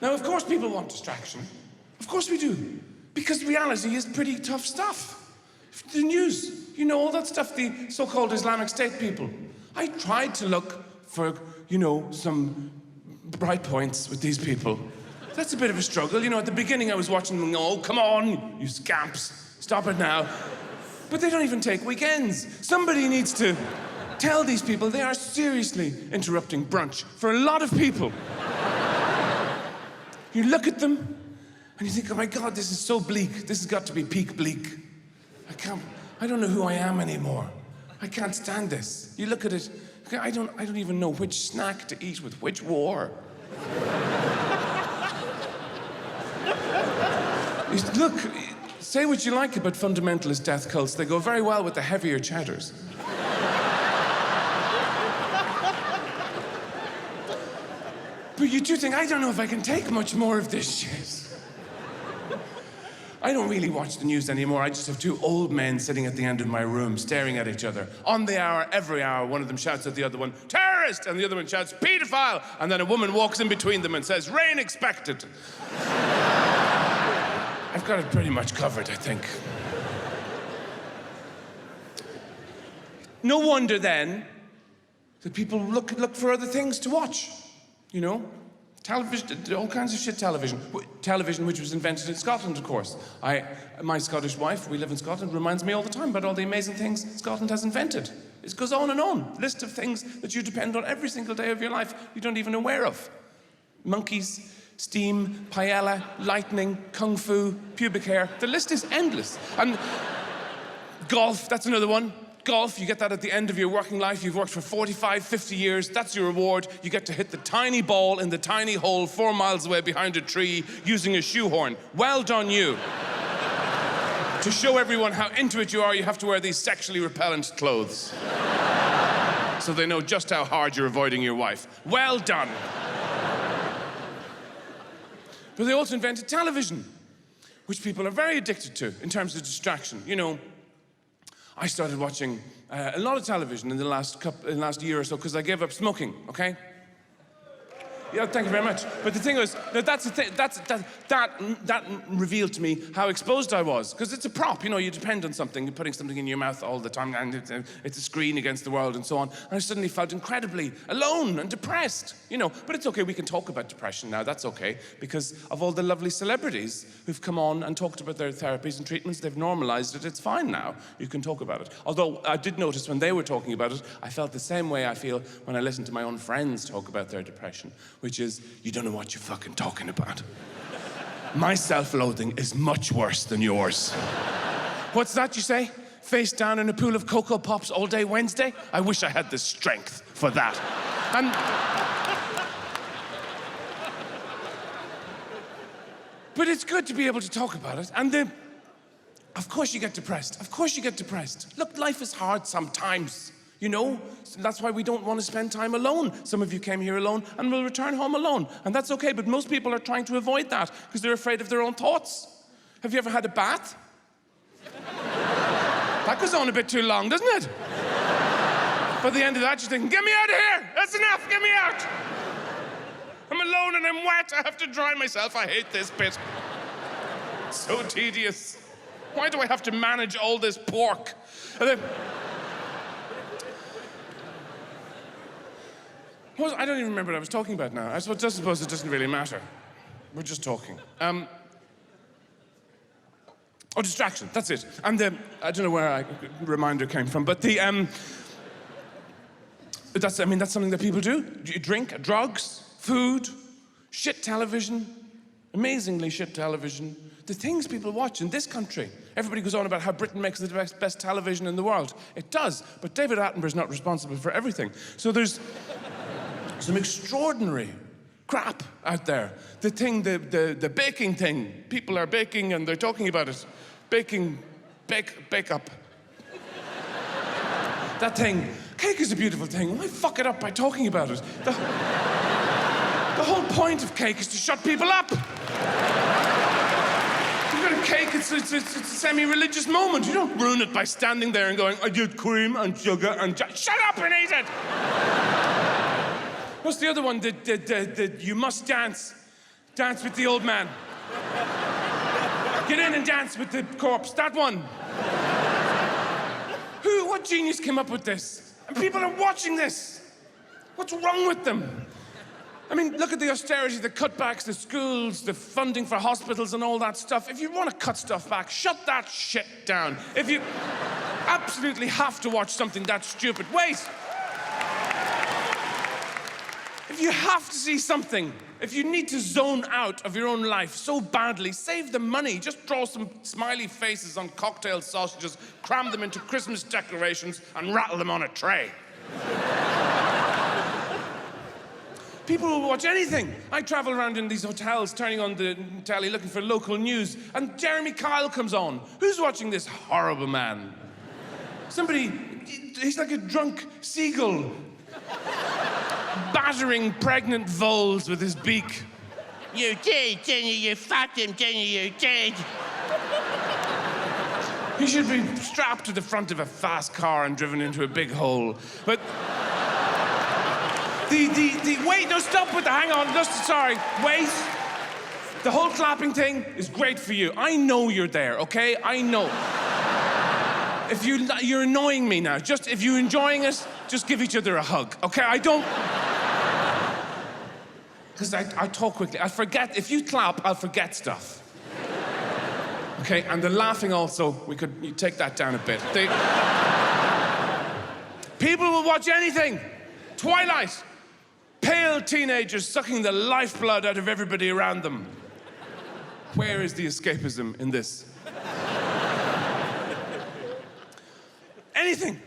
Now, of course people want distraction. Of course we do. Because reality is pretty tough stuff. The news, you know, all that stuff, the so-called Islamic State people. I tried to look for, you know, some bright points with these people. That's a bit of a struggle. You know, at the beginning I was watching them, oh, come on, you scamps, stop it now. But they don't even take weekends. Somebody needs to tell these people they are seriously interrupting brunch for a lot of people. You look at them and you think, oh my God, this is so bleak. This has got to be peak bleak. I don't know who I am anymore. I can't stand this. You look at it, I don't even know which snack to eat with which war. Look, say what you like about fundamentalist death cults, they go very well with the heavier cheddars. But you do think, I don't know if I can take much more of this shit. I don't really watch the news anymore. I just have two old men sitting at the end of my room, staring at each other. On the hour, every hour, one of them shouts at the other one, terrorist! And the other one shouts, pedophile! And then a woman walks in between them and says, rain expected. I've got it pretty much covered, I think. No wonder, then, that people look for other things to watch. You know? Television, all kinds of shit television. Television which was invented in Scotland, of course. My Scottish wife, we live in Scotland, reminds me all the time about all the amazing things Scotland has invented. It goes on and on. List of things that you depend on every single day of your life you don't even aware of. Monkeys, steam, paella, lightning, kung fu, pubic hair. The list is endless. And golf, that's another one. Golf, you get that at the end of your working life. You've worked for 45, 50 years. That's your reward. You get to hit the tiny ball in the tiny hole 4 miles away behind a tree using a shoehorn. Well done, you. To show everyone how into it you are, you have to wear these sexually repellent clothes. So they know just how hard you're avoiding your wife. Well done. But they also invented television, which people are very addicted to in terms of distraction. You know, I started watching a lot of television in the last year or so because I gave up smoking, okay? Yeah, thank you very much. But the thing was, that's the thing, that revealed to me how exposed I was. Because it's a prop, you know, you depend on something, you're putting something in your mouth all the time, and it's a screen against the world and so on. And I suddenly felt incredibly alone and depressed, you know. But it's okay, we can talk about depression now, that's okay, because of all the lovely celebrities who've come on and talked about their therapies and treatments. They've normalized it, it's fine now. You can talk about it. Although I did notice when they were talking about it, I felt the same way I feel when I listen to my own friends talk about their depression, which is, you don't know what you're fucking talking about. My self-loathing is much worse than yours. What's that you say? Face down in a pool of Cocoa Pops all day Wednesday? I wish I had the strength for that. But it's good to be able to talk about it. And of course you get depressed. Of course you get depressed. Look, life is hard sometimes. You know, that's why we don't want to spend time alone. Some of you came here alone and will return home alone. And that's okay, but most people are trying to avoid that because they're afraid of their own thoughts. Have you ever had a bath? That goes on a bit too long, doesn't it? By the end of that, you're thinking, get me out of here! That's enough, get me out! I'm alone and I'm wet, I have to dry myself. I hate this bit. It's so tedious. Why do I have to manage all this pork? And then, I don't even remember what I was talking about now. I suppose it doesn't really matter. We're just talking. Distraction, that's it. And I don't know where the reminder came from, but that's something that people do. You drink, drugs, food, shit television, amazingly shit television. The things people watch in this country. Everybody goes on about how Britain makes the best television in the world. It does, but David Attenborough's not responsible for everything. So there's some extraordinary crap out there. The baking thing. People are baking and they're talking about it. Bake up. That thing. Cake is a beautiful thing. Why fuck it up by talking about it? The whole point of cake is to shut people up. You've got a cake, it's a semi-religious moment. You don't ruin it by standing there and going, I did cream and sugar and... Shut up and eat it! What's the other one? The you must dance. Dance with the old man. Get in and dance with the corpse. That one. What genius came up with this? And people are watching this. What's wrong with them? I mean, look at the austerity, the cutbacks, the schools, the funding for hospitals and all that stuff. If you want to cut stuff back, shut that shit down. If you absolutely have to watch something that stupid, wait. If you have to see something, if you need to zone out of your own life so badly, save the money. Just draw some smiley faces on cocktail sausages, cram them into Christmas decorations, and rattle them on a tray. People will watch anything. I travel around in these hotels, turning on the telly, looking for local news, and Jeremy Kyle comes on. Who's watching this horrible man? Somebody, he's like a drunk seagull, battering pregnant voles with his beak. You did, didn't you? You fucked him, didn't you? You did. He should be strapped to the front of a fast car and driven into a big hole. But wait, no, stop with the, hang on, sorry, wait. The whole clapping thing is great for you. I know you're there, okay? I know. If you're annoying me now. Just, if you're enjoying it, just give each other a hug, okay? I don't... Because I talk quickly. I forget, if you clap, I'll forget stuff. Okay, and the laughing also, you take that down a bit. People will watch anything. Twilight. Pale teenagers sucking the lifeblood out of everybody around them. Where is the escapism in this? Anything.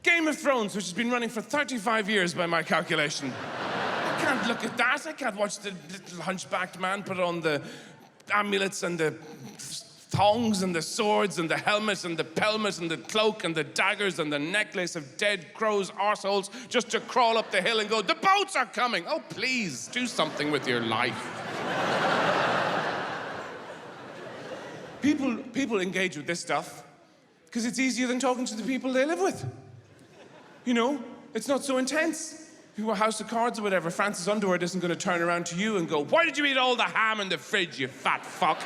Game of Thrones, which has been running for 35 years by my calculation. I can't look at that. I can't watch the little hunchbacked man put on the amulets and the thongs and the swords and the helmet and the pelmet and the cloak and the daggers and the necklace of dead crows' arseholes just to crawl up the hill and go, the boats are coming! Oh, please, do something with your life. People engage with this stuff because it's easier than talking to the people they live with. You know, it's not so intense. If you were House of Cards or whatever, Francis Underwood isn't going to turn around to you and go, why did you eat all the ham in the fridge, you fat fuck?